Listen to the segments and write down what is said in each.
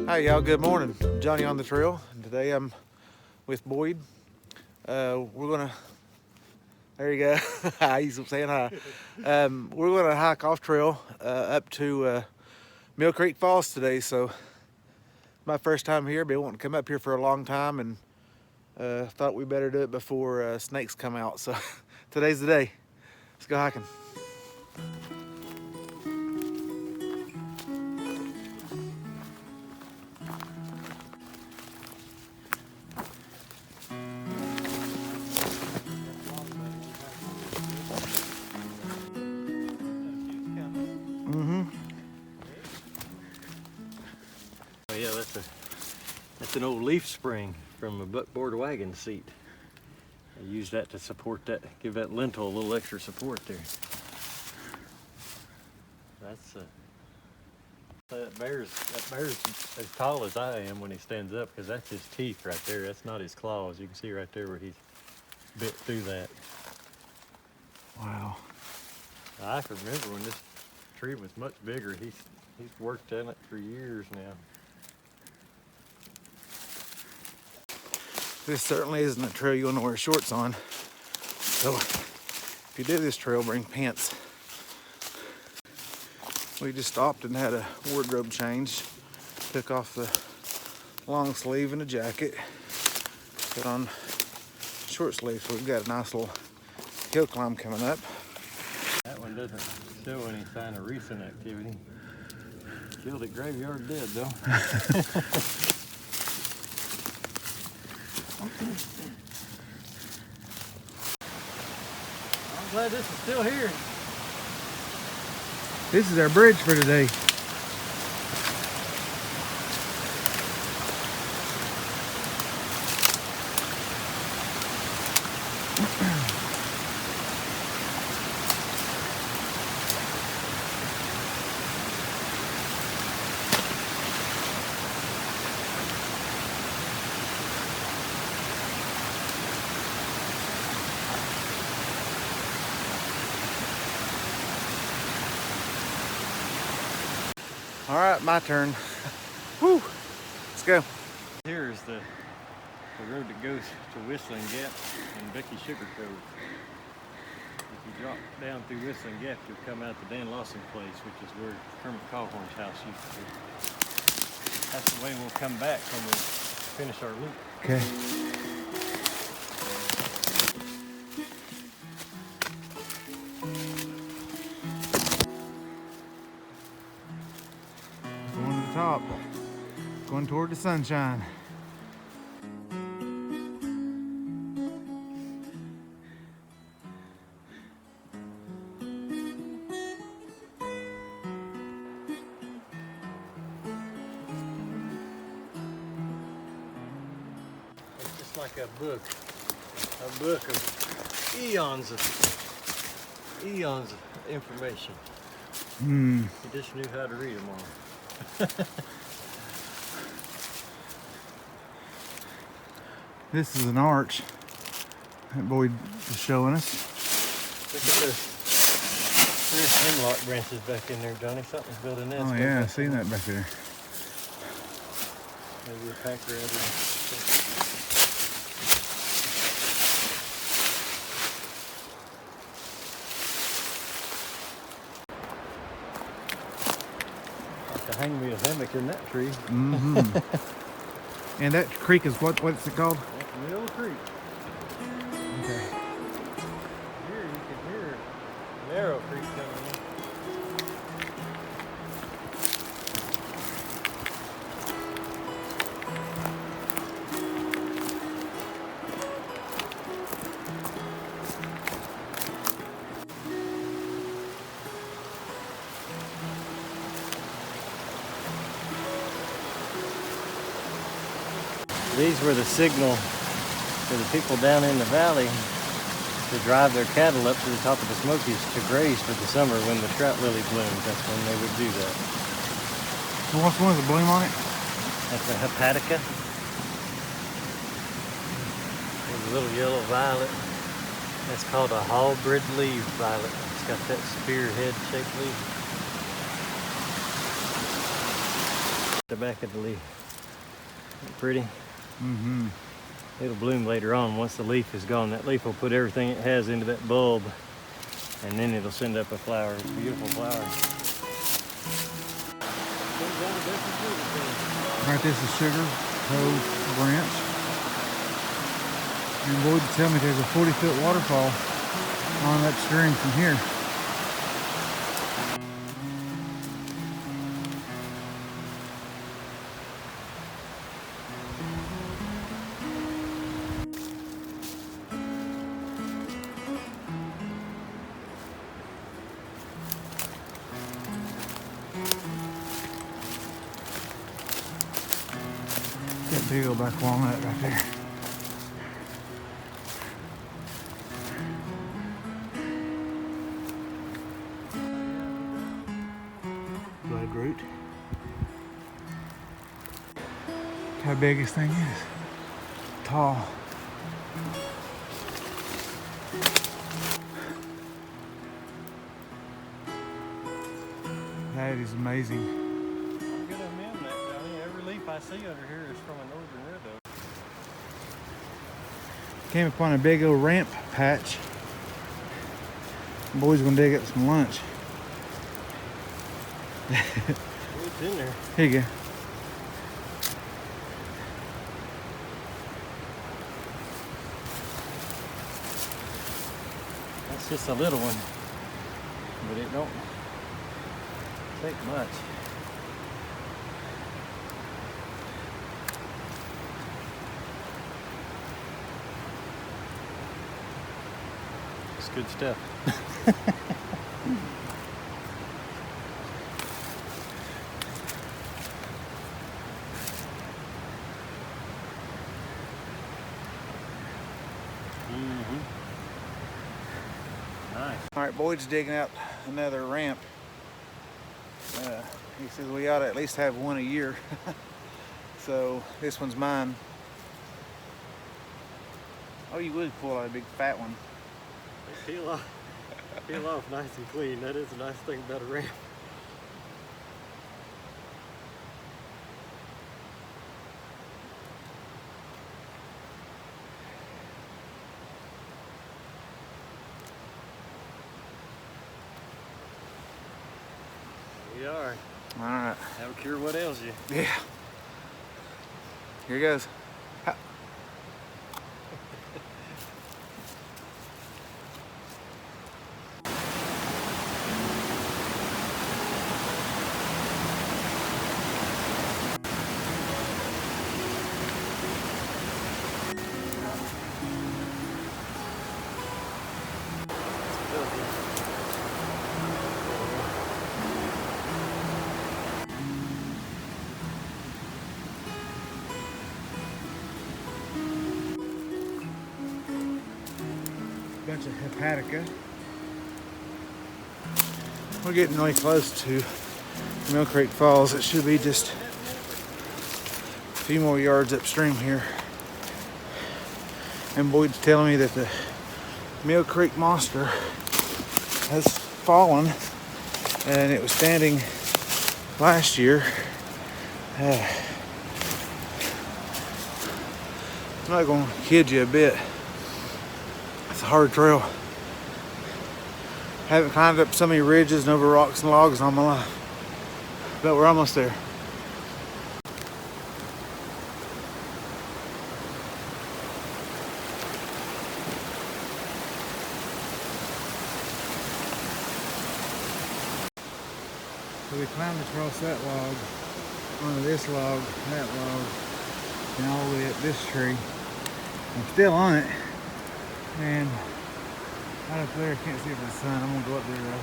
Hi y'all, good morning. Johnny on the trail. Today I'm with Boyd. We're gonna, there you go. He's saying hi. We're gonna hike off trail up to Mill Creek Falls today. So my first time here, been wanting to come up here for a long time, and thought we better do it before snakes come out. So today's the day. Let's go hiking. Oh yeah, that's an old leaf spring from a buckboard wagon seat. I use that to support that, give that lintel a little extra support there. That bear's as tall as I am when he stands up, because that's his teeth right there. That's not his claws. You can see right there where he's bit through that. Wow. I can remember when this tree was much bigger. He's worked on it for years now. This certainly isn't a trail you want to wear shorts on. So if you do this trail, bring pants. We just stopped and had a wardrobe change. Took off the long sleeve and a jacket. Put on short sleeves. So we've got a nice little hill climb coming up. That one doesn't show any sign of recent activity. Killed at graveyard dead though. I'm glad this is still here. This is our bridge for today. All right, my turn. Whew, let's go. Here is the road that goes to Whistling Gap and Becky Sugar Cove. If you drop down through Whistling Gap, you'll come out to Dan Lawson's place, which is where Kermit Coghorn's house used to be. That's the way we'll come back when we finish our loop. Okay. Going to the top. Going toward the sunshine. It's just like a book of eons of information. You just knew how to read them all. This is an arch that Boyd is showing us. Look at there's hemlock branches back in there, Johnny. Something's building nest. Oh yeah, I've seen that back there. Maybe a pack rabbit. To hang me a hammock in that tree. And that creek is what's it called? That's Mill Creek. Okay. Here you can hear Narrow Creek coming in. These were the signal for the people down in the valley to drive their cattle up to the top of the Smokies to graze for the summer when the trout lily blooms. That's when they would do that. So what's one with the bloom on it? That's a hepatica. There's a little yellow violet. That's called a halberd leaf violet. It's got that spearhead shaped leaf. The back of the leaf. Pretty. Mm-hmm. It'll bloom later on once the leaf is gone. That leaf will put everything it has into that bulb, and then it'll send up a flower. It's a beautiful flower. Right, this is Sugar Cove branch. And Boyd tell me there's a 40-foot waterfall on upstream from here. That big old black walnut right there. Bloodroot. Look how big this thing is. Tall. That is amazing. I'm gonna amend that, Johnny. Every leaf I see under here is from a northern red oak. Came upon a big old ramp patch. Boy's gonna dig up some lunch. It's in there. Here you go. That's just a little one, but it don't take much. It's good stuff. Nice. All right, Boyd's digging out another ramp. He says we ought to at least have one a year. So this one's mine. Oh, you would pull out a big fat one. They peel off nice and clean. That is a nice thing about a ramp. We are. All right. That'll cure what ails you. Yeah. Here goes. Ha. Bunch of hepatica. We're getting really close to Mill Creek Falls. It should be just a few more yards upstream here. And Boyd's telling me that the Mill Creek monster has fallen, and it was standing last year. I'm not going to kid you a bit. It's a hard trail. Haven't climbed up so many ridges and over rocks and logs in all my life. But we're almost there. So we climbed across that log, onto this log, that log, and all the way up this tree. I'm still on it. And out up there, I can't see it for the sun. I'm gonna go up there though.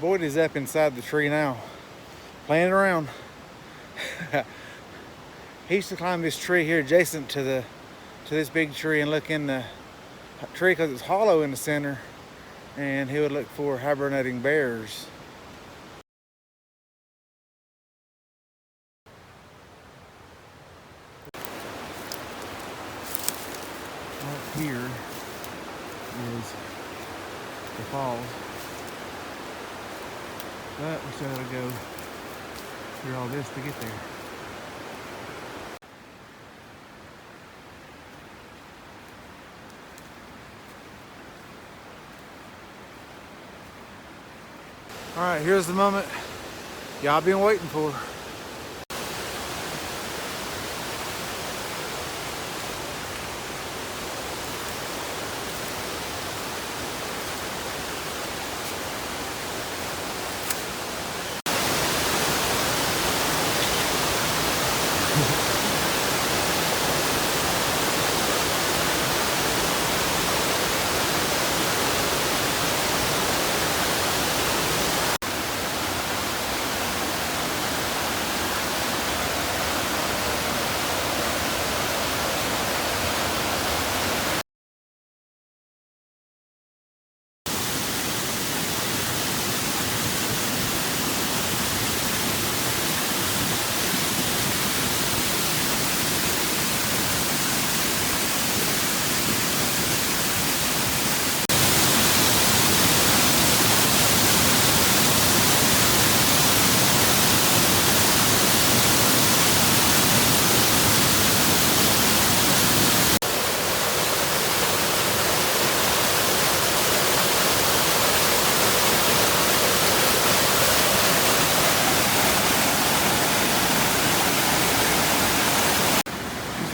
Boyd is up inside the tree now, playing around. He used to climb this tree here adjacent to this big tree and look in the tree because it's hollow in the center, and he would look for hibernating bears. Up here is the falls. But we still gotta go through all this to get there. All right, here's the moment y'all been waiting for.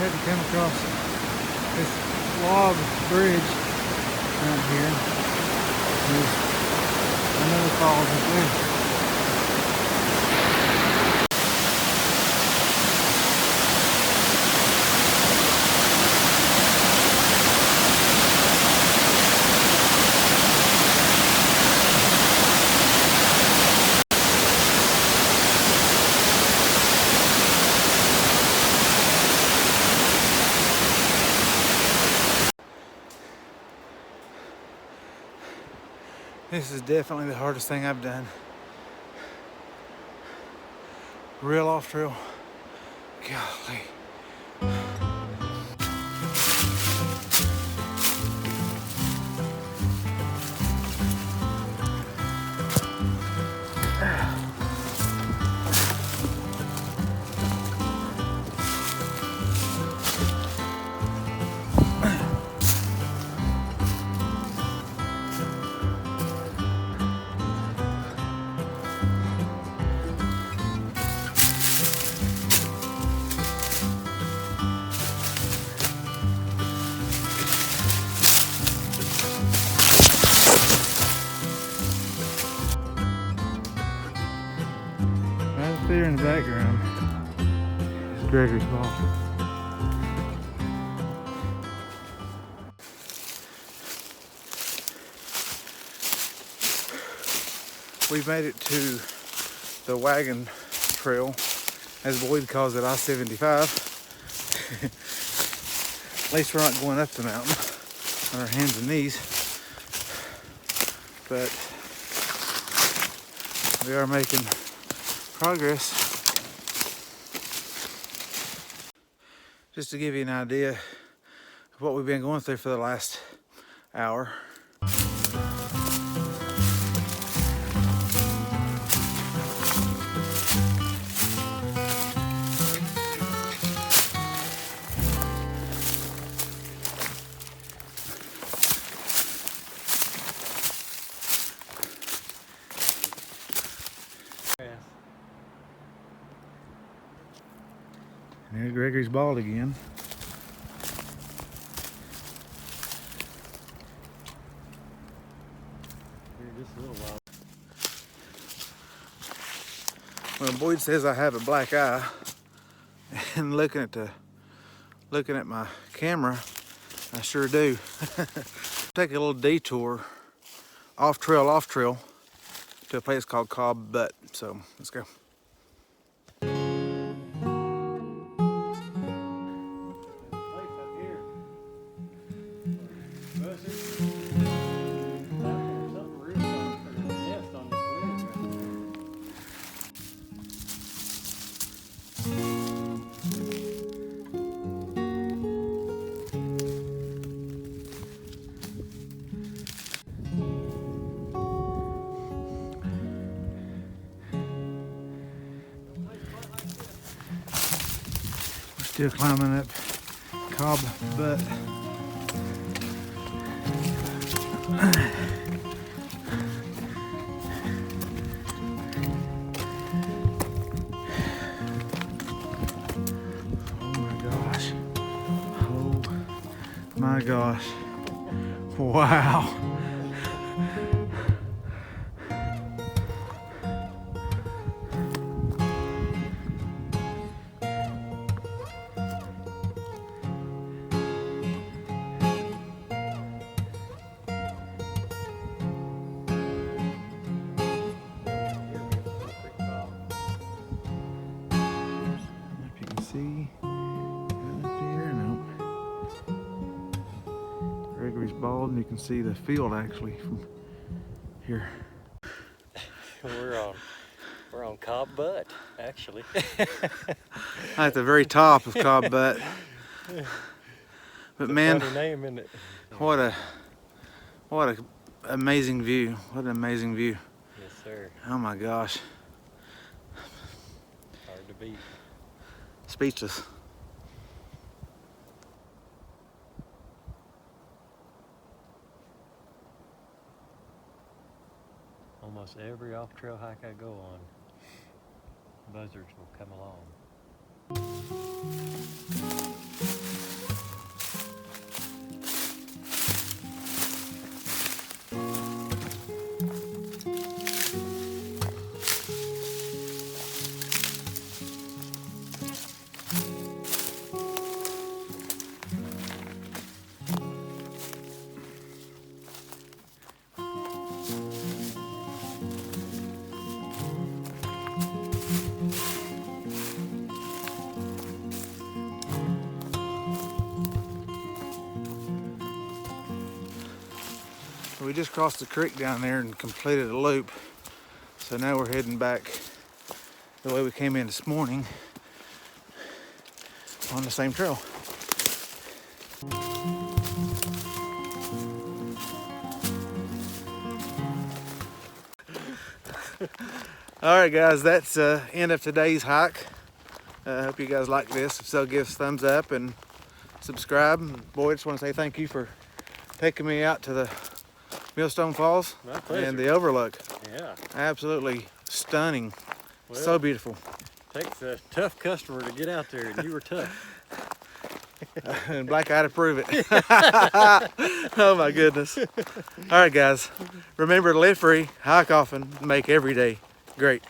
Had to come across this log bridge around here. There's another falls up there. This is definitely the hardest thing I've done. Real off trail. Golly. Right there in the background is Gregory's ball. We've made it to the wagon trail, as Boyd calls it, I-75. At least we're not going up the mountain on our hands and knees, but we are making progress. Just to give you an idea of what we've been going through for the last hour. And there's Gregory's bald again. Here just a little while. Well, Boyd says I have a black eye, and looking at my camera, I sure do. Take a little detour off trail to a place called Cobb Butte. So let's go. Still climbing up Cobb Butte. My gosh. Wow. If you can see up here, no. Gregory's bald, and you can see the field actually from here. We're on Cobb Butte, actually. At the very top of Cobb Butte. But man, funny name, isn't it? what a amazing view. What an amazing view. Yes, sir. Oh my gosh. Hard to beat. Speechless. Almost every off-trail hike I go on, buzzards will come along. We just crossed the creek down there and completed a loop. So now we're heading back the way we came in this morning on the same trail. All right, guys, that's end of today's hike. I hope you guys like this. If so, give us a thumbs up and subscribe. And boy, I just want to say thank you for taking me out to the Millstone Falls My pleasure. and the overlook. Yeah. Absolutely stunning. Well, So beautiful. Takes a tough customer to get out there, and you were tough. And black eye to prove it. Oh my goodness. All right, guys. Remember to live free, hike often, make every day great.